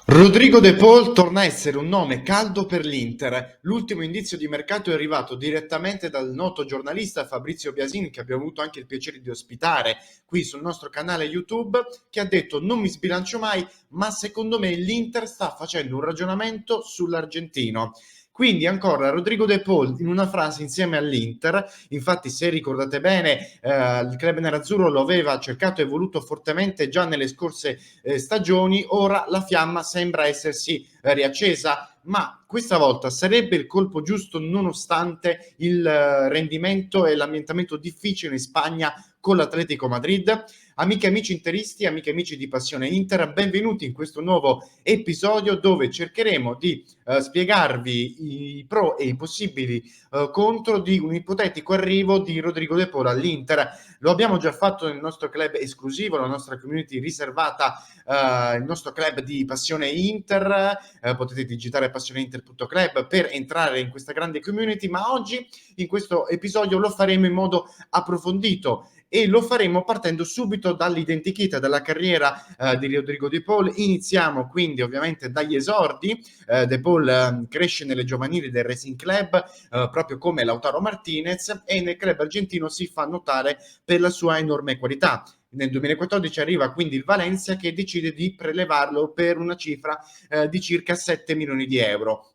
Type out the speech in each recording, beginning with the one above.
Rodrigo De Paul torna a essere un nome caldo per l'Inter. L'ultimo indizio di mercato è arrivato direttamente dal noto giornalista Fabrizio Biasin, che abbiamo avuto anche il piacere di ospitare qui sul nostro canale YouTube, che ha detto: non mi sbilancio mai, ma secondo me l'Inter sta facendo un ragionamento sull'argentino. Quindi ancora Rodrigo De Paul in una frase insieme all'Inter. Infatti, se ricordate bene, il club nerazzurro lo aveva cercato e voluto fortemente già nelle scorse stagioni. Ora la fiamma sembra essersi riaccesa, ma questa volta sarebbe il colpo giusto nonostante il rendimento e l'ambientamento difficile in Spagna con l'Atletico Madrid. Amiche e amici interisti, amiche e amici di Passione Inter, benvenuti in questo nuovo episodio dove cercheremo di spiegarvi i pro e i possibili contro di un ipotetico arrivo di Rodrigo De Paul all'Inter. Lo abbiamo già fatto nel nostro club esclusivo, la nostra community riservata, il nostro club di Passione Inter. Potete digitare passioneinter.club per entrare in questa grande community, ma oggi in questo episodio lo faremo in modo approfondito e lo faremo partendo subito dall'identikit della carriera di Rodrigo De Paul. Iniziamo quindi ovviamente dagli esordi. De Paul cresce nelle giovanili del Racing Club, proprio come Lautaro Martinez, e nel club argentino si fa notare per la sua enorme qualità. Nel 2014 arriva quindi il Valencia, che decide di prelevarlo per una cifra di circa 7 milioni di euro.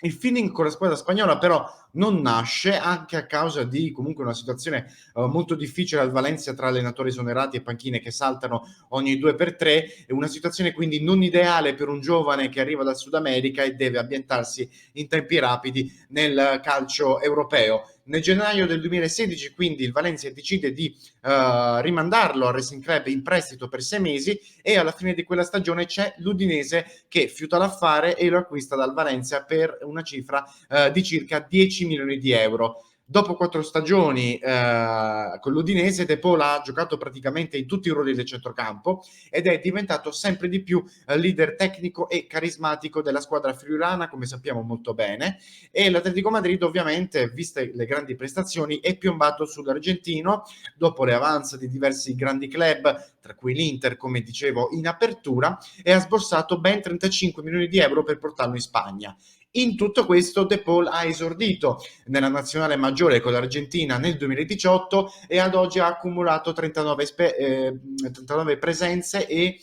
Il feeling con la squadra spagnola però non nasce, anche a causa di comunque una situazione molto difficile al Valencia, tra allenatori esonerati e panchine che saltano ogni 2 per 3, una situazione quindi non ideale per un giovane che arriva dal Sud America e deve ambientarsi in tempi rapidi nel calcio europeo. Nel gennaio del 2016 quindi il Valencia decide di rimandarlo al Racing Club in prestito per 6 mesi, e alla fine di quella stagione c'è l'Udinese che fiuta l'affare e lo acquista dal Valencia per una cifra di circa 10 milioni di euro. Dopo 4 stagioni con l'Udinese, De Paul ha giocato praticamente in tutti i ruoli del centrocampo ed è diventato sempre di più leader tecnico e carismatico della squadra friulana, come sappiamo molto bene. E l'Atletico Madrid, ovviamente, viste le grandi prestazioni, è piombato sull'argentino dopo le avance di diversi grandi club, tra cui l'Inter, come dicevo in apertura, e ha sborsato ben 35 milioni di euro per portarlo in Spagna. In tutto questo De Paul ha esordito nella nazionale maggiore con l'Argentina nel 2018 e ad oggi ha accumulato 39 presenze e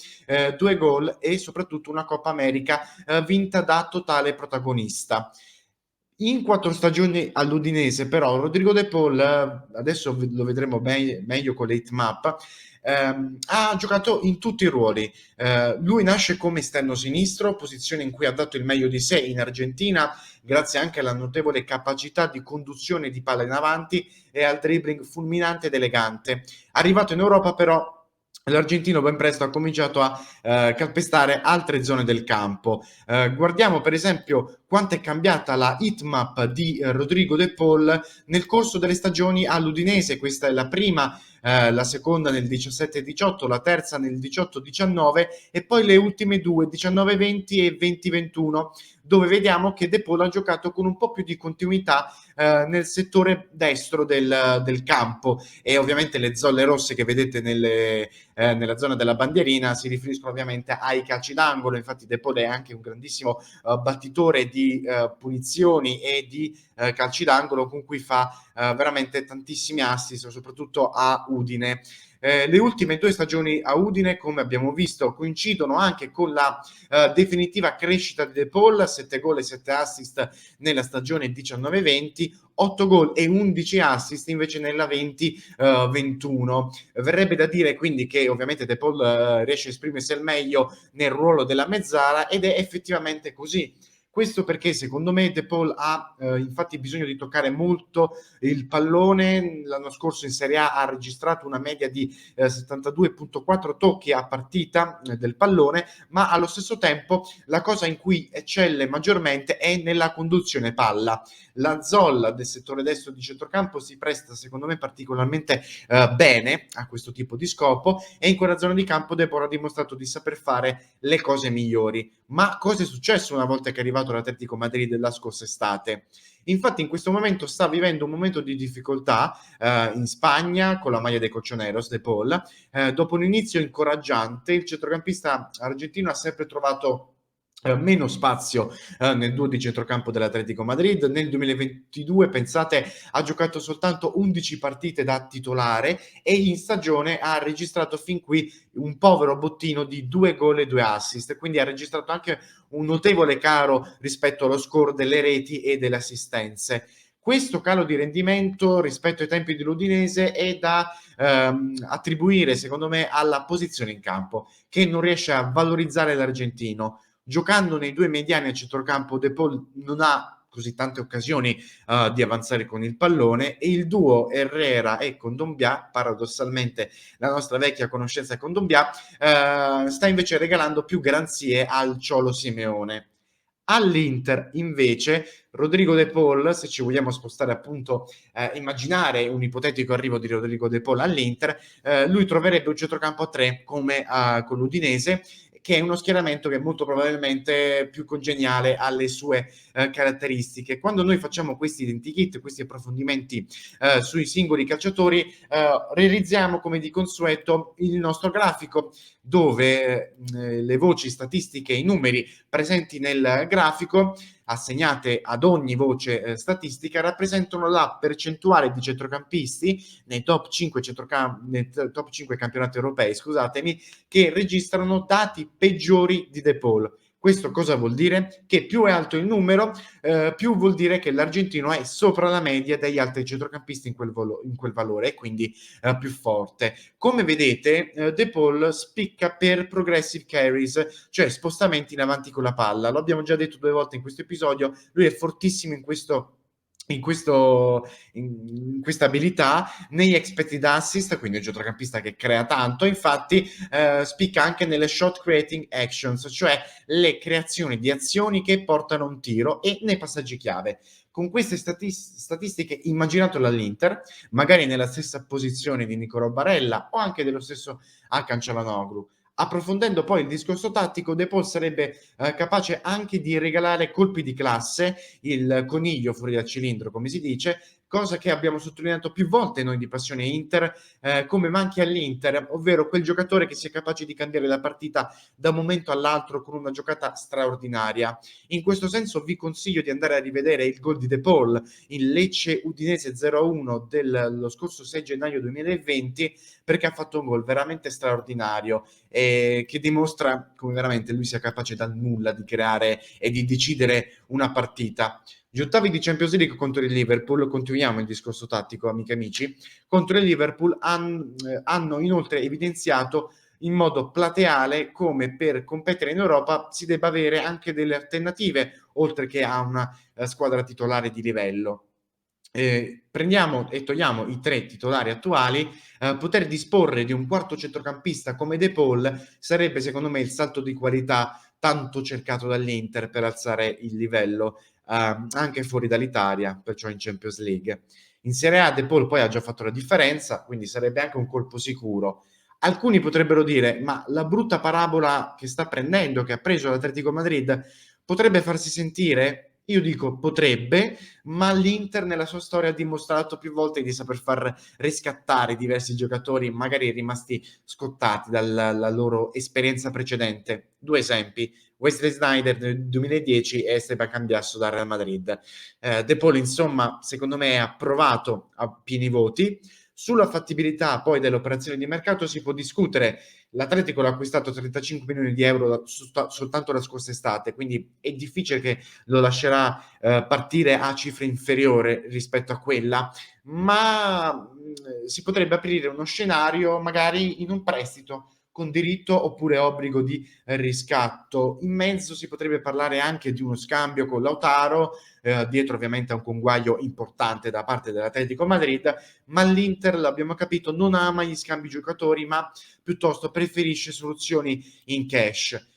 2 gol e soprattutto una Coppa America vinta da totale protagonista. In 4 stagioni all'Udinese, però, Rodrigo De Paul, adesso lo vedremo meglio con l'heatmap, ha giocato in tutti i ruoli. Lui nasce come esterno sinistro, posizione in cui ha dato il meglio di sé in Argentina, grazie anche alla notevole capacità di conduzione di palla in avanti e al dribbling fulminante ed elegante. Arrivato in Europa, però, l'argentino ben presto ha cominciato a calpestare altre zone del campo. Guardiamo per esempio quanto è cambiata la hitmap di Rodrigo De Paul nel corso delle stagioni all'Udinese. Questa è la prima, la seconda nel 17-18, la terza nel 18-19 e poi le ultime due, 19-20 e 20-21, dove vediamo che De Paul ha giocato con un po' più di continuità nel settore destro del campo, e ovviamente le zolle rosse che vedete nella zona della bandierina si riferiscono ovviamente ai calci d'angolo. Infatti De Paul è anche un grandissimo battitore di punizioni e di calci d'angolo, con cui fa veramente tantissimi assist, soprattutto a Udine. Le ultime 2 stagioni a Udine, come abbiamo visto, coincidono anche con la definitiva crescita di De Paul: 7 gol e 7 assist nella stagione 19-20, 8 gol e 11 assist invece nella 20-21. Verrebbe da dire quindi che ovviamente De Paul riesce a esprimersi al meglio nel ruolo della mezzala, ed è effettivamente così. Questo perché secondo me De Paul ha infatti bisogno di toccare molto il pallone. L'anno scorso in Serie A ha registrato una media di 72,4 tocchi a partita del pallone, ma allo stesso tempo la cosa in cui eccelle maggiormente è nella conduzione palla. La zolla del settore destro di centrocampo si presta secondo me particolarmente bene a questo tipo di scopo, e in quella zona di campo De Paul ha dimostrato di saper fare le cose migliori. Ma cosa è successo una volta che è arrivato l'Atletico Madrid la scorsa estate? Infatti in questo momento sta vivendo un momento di difficoltà in Spagna con la maglia dei Colchoneros, De Paul. Dopo un inizio incoraggiante, il centrocampista argentino ha sempre trovato meno spazio nel duo di centrocampo dell'Atletico Madrid. Nel 2022, pensate, ha giocato soltanto 11 partite da titolare e in stagione ha registrato fin qui un povero bottino di 2 gol e 2 assist, quindi ha registrato anche un notevole calo rispetto allo score delle reti e delle assistenze. Questo calo di rendimento rispetto ai tempi dell'Udinese è da attribuire, secondo me, alla posizione in campo, che non riesce a valorizzare l'argentino. Giocando nei due mediani a centrocampo, De Paul non ha così tante occasioni di avanzare con il pallone, e il duo Herrera e Condombia, paradossalmente la nostra vecchia conoscenza Condombia, sta invece regalando più garanzie al Cholo Simeone. All'Inter invece Rodrigo De Paul, se ci vogliamo spostare appunto, immaginare un ipotetico arrivo di Rodrigo De Paul all'Inter, lui troverebbe un centrocampo a 3 come con l'Udinese, che è uno schieramento che molto probabilmente più congeniale alle sue caratteristiche. Quando noi facciamo questi identikit, questi approfondimenti sui singoli calciatori, realizziamo come di consueto il nostro grafico, dove le voci statistiche, i numeri presenti nel grafico assegnate ad ogni voce statistica rappresentano la percentuale di centrocampisti nei top 5, nei top 5 campionati europei, scusatemi, che registrano dati peggiori di De Paul. Questo cosa vuol dire? Che più è alto il numero, più vuol dire che l'argentino è sopra la media degli altri centrocampisti in quel valore, e quindi più forte. Come vedete, De Paul spicca per progressive carries, cioè spostamenti in avanti con la palla. Lo abbiamo già detto 2 volte in questo episodio, lui è fortissimo in questa abilità. Negli expected assist, quindi un centrocampista che crea tanto, infatti spicca anche nelle shot creating actions, cioè le creazioni di azioni che portano un tiro, e nei passaggi chiave. Con queste statistiche, immaginatelo all'Inter, magari nella stessa posizione di Nicolò Barella o anche dello stesso Hakan Çalhanoğlu. Approfondendo poi il discorso tattico, De Paul sarebbe capace anche di regalare colpi di classe, il coniglio fuori dal cilindro, come si dice, cosa che abbiamo sottolineato più volte noi di Passione Inter, come manchi all'Inter, ovvero quel giocatore che sia capace di cambiare la partita da un momento all'altro con una giocata straordinaria. In questo senso vi consiglio di andare a rivedere il gol di De Paul in Lecce Udinese 0-1 dello scorso 6 gennaio 2020, perché ha fatto un gol veramente straordinario, che dimostra come veramente lui sia capace dal nulla di creare e di decidere una partita. Gli ottavi di Champions League contro il Liverpool, continuiamo il discorso tattico, amiche e amici, contro il Liverpool hanno inoltre evidenziato in modo plateale come per competere in Europa si debba avere anche delle alternative, oltre che a una squadra titolare di livello. Prendiamo e togliamo i 3 titolari attuali, poter disporre di un quarto centrocampista come De Paul sarebbe, secondo me, il salto di qualità tanto cercato dall'Inter per alzare il livello anche fuori dall'Italia, perciò in Champions League. In Serie A De Paul poi ha già fatto la differenza, quindi sarebbe anche un colpo sicuro. Alcuni potrebbero dire: ma la brutta parabola che sta prendendo, che ha preso l'Atletico Madrid, potrebbe farsi sentire? Io dico potrebbe, ma l'Inter nella sua storia ha dimostrato più volte di saper far riscattare diversi giocatori magari rimasti scottati dalla loro esperienza precedente. 2 esempi: Wesley Sneijder nel 2010 e Esteban Cambiasso dal Real Madrid. De Paul, insomma, secondo me ha provato a pieni voti. Sulla fattibilità poi delle operazioni di mercato si può discutere. L'Atletico l'ha acquistato 35 milioni di euro soltanto la scorsa estate, quindi è difficile che lo lascerà partire a cifre inferiore rispetto a quella, ma si potrebbe aprire uno scenario magari in un prestito con diritto oppure obbligo di riscatto. In mezzo si potrebbe parlare anche di uno scambio con Lautaro, dietro ovviamente a un conguaglio importante da parte dell'Atletico Madrid, ma l'Inter, l'abbiamo capito, non ama gli scambi giocatori, ma piuttosto preferisce soluzioni in cash.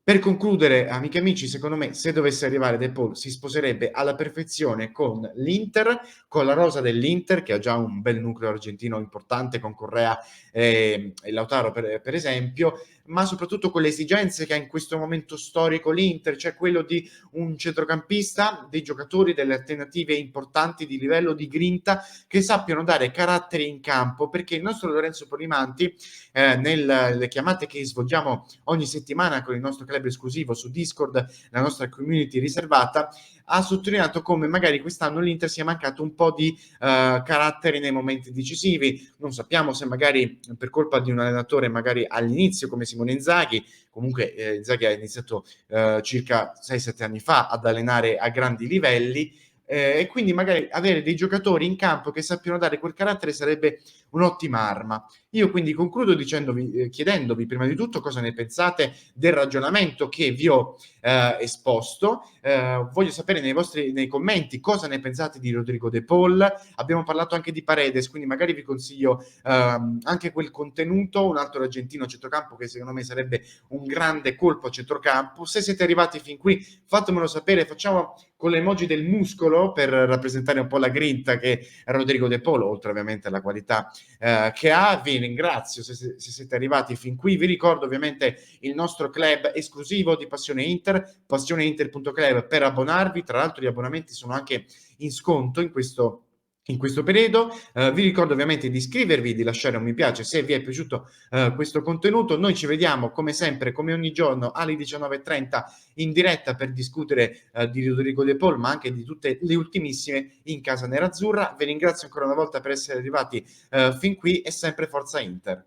Per concludere, amiche e amici, secondo me, se dovesse arrivare De Paul, si sposerebbe alla perfezione con l'Inter, con la rosa dell'Inter, che ha già un bel nucleo argentino importante con Correa e Lautaro, per esempio, ma soprattutto con le esigenze che ha in questo momento storico l'Inter, cioè quello di un centrocampista, dei giocatori, delle alternative importanti di livello, di grinta, che sappiano dare carattere in campo, perché il nostro Lorenzo Polimanti, nelle chiamate che svolgiamo ogni settimana con il nostro club esclusivo su Discord, la nostra community riservata, ha sottolineato come magari quest'anno l'Inter sia mancato un po' di carattere nei momenti decisivi. Non sappiamo se magari per colpa di un allenatore magari all'inizio come Simone Inzaghi, comunque Inzaghi ha iniziato circa 6-7 anni fa ad allenare a grandi livelli, e quindi magari avere dei giocatori in campo che sappiano dare quel carattere sarebbe un'ottima arma. Io quindi concludo chiedendovi prima di tutto cosa ne pensate del ragionamento che vi ho esposto. Voglio sapere nei commenti cosa ne pensate di Rodrigo De Paul. Abbiamo parlato anche di Paredes, quindi magari vi consiglio anche quel contenuto, un altro argentino a centrocampo che secondo me sarebbe un grande colpo a centrocampo. Se siete arrivati fin qui, fatemelo sapere, facciamo con le emoji del muscolo per rappresentare un po' la grinta che è Rodrigo De Paul, oltre ovviamente alla qualità che ha. Vi ringrazio se siete arrivati fin qui. Vi ricordo ovviamente il nostro club esclusivo di Passione Inter, passioneinter.club, per abbonarvi. Tra l'altro gli abbonamenti sono anche in sconto in questo periodo. Vi ricordo ovviamente di iscrivervi, di lasciare un mi piace se vi è piaciuto questo contenuto. Noi ci vediamo come sempre, come ogni giorno alle 19:30 in diretta per discutere di Rodrigo De Paul, ma anche di tutte le ultimissime in casa nerazzurra. Vi ringrazio ancora una volta per essere arrivati fin qui e sempre Forza Inter.